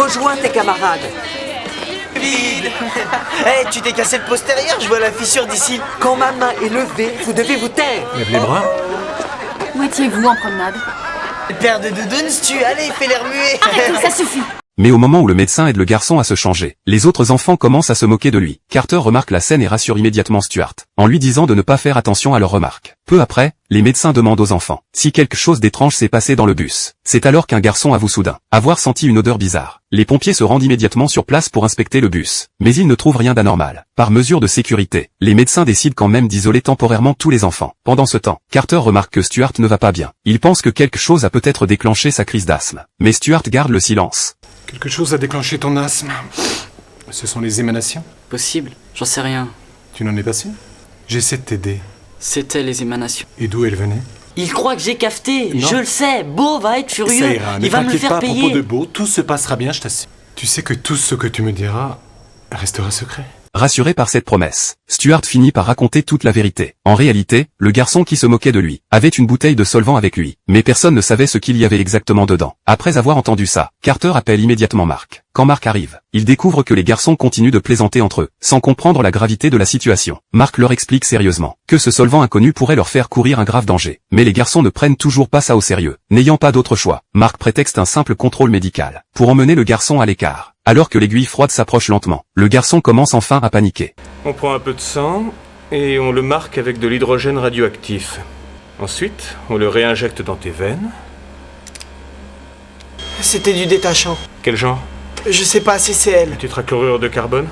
Rejoins tes camarades. Vide. Hey, tu t'es cassé le postérieur, je vois la fissure d'ici. Quand ma main est levée, vous devez vous taire. Lève les bras. Où étiez-vous en promenade? Le père de Doudounes, allez, fais l'air muet. Arrêtez, ça suffit. Mais au moment où le médecin aide le garçon à se changer, les autres enfants commencent à se moquer de lui. Carter remarque la scène et rassure immédiatement Stuart, en lui disant de ne pas faire attention à leurs remarques. Peu après, les médecins demandent aux enfants si quelque chose d'étrange s'est passé dans le bus. C'est alors qu'un garçon avoue soudain avoir senti une odeur bizarre. Les pompiers se rendent immédiatement sur place pour inspecter le bus, mais ils ne trouvent rien d'anormal. Par mesure de sécurité, les médecins décident quand même d'isoler temporairement tous les enfants. Pendant ce temps, Carter remarque que Stuart ne va pas bien. Il pense que quelque chose a peut-être déclenché sa crise d'asthme. Mais Stuart garde le silence. Quelque chose a déclenché ton asthme. Ce sont les émanations? Possible, j'en sais rien. Tu n'en es pas sûr? J'essaie de t'aider. C'était les émanations. Et d'où elles venaient? Il croit que j'ai cafeté, Non. je le sais. Beau va être furieux. Ça ira, ne Il va me le t'inquiète faire pas à propos payer. de Beau, tout se passera bien, je t'assure. Tu sais que tout ce que tu me diras restera secret. Rassuré par cette promesse, Stuart finit par raconter toute la vérité. En réalité, le garçon qui se moquait de lui avait une bouteille de solvant avec lui, mais personne ne savait ce qu'il y avait exactement dedans. Après avoir entendu ça, Carter appelle immédiatement Mark. Quand Mark arrive, il découvre que les garçons continuent de plaisanter entre eux, sans comprendre la gravité de la situation. Mark leur explique sérieusement que ce solvant inconnu pourrait leur faire courir un grave danger. Mais les garçons ne prennent toujours pas ça au sérieux. N'ayant pas d'autre choix, Mark prétexte un simple contrôle médical pour emmener le garçon à l'écart. Alors que l'aiguille froide s'approche lentement, le garçon commence enfin à paniquer. On prend un peu de sang et on le marque avec de l'hydrogène radioactif. Ensuite, on le réinjecte dans tes veines. C'était du détachant. Quel genre? Je sais pas, CCL. Tétrachlorure de carbone?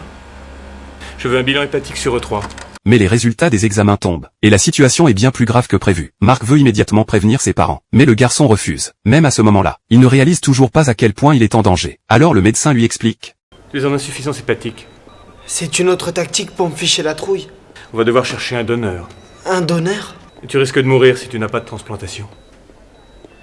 Je veux un bilan hépatique sur E3. Mais les résultats des examens tombent, et la situation est bien plus grave que prévu. Mark veut immédiatement prévenir ses parents, mais le garçon refuse. Même à ce moment-là, il ne réalise toujours pas à quel point il est en danger. Alors le médecin lui explique. Tu es en insuffisance hépatique. C'est une autre tactique pour me ficher la trouille. On va devoir chercher un donneur. Un donneur? Et tu risques de mourir si tu n'as pas de transplantation.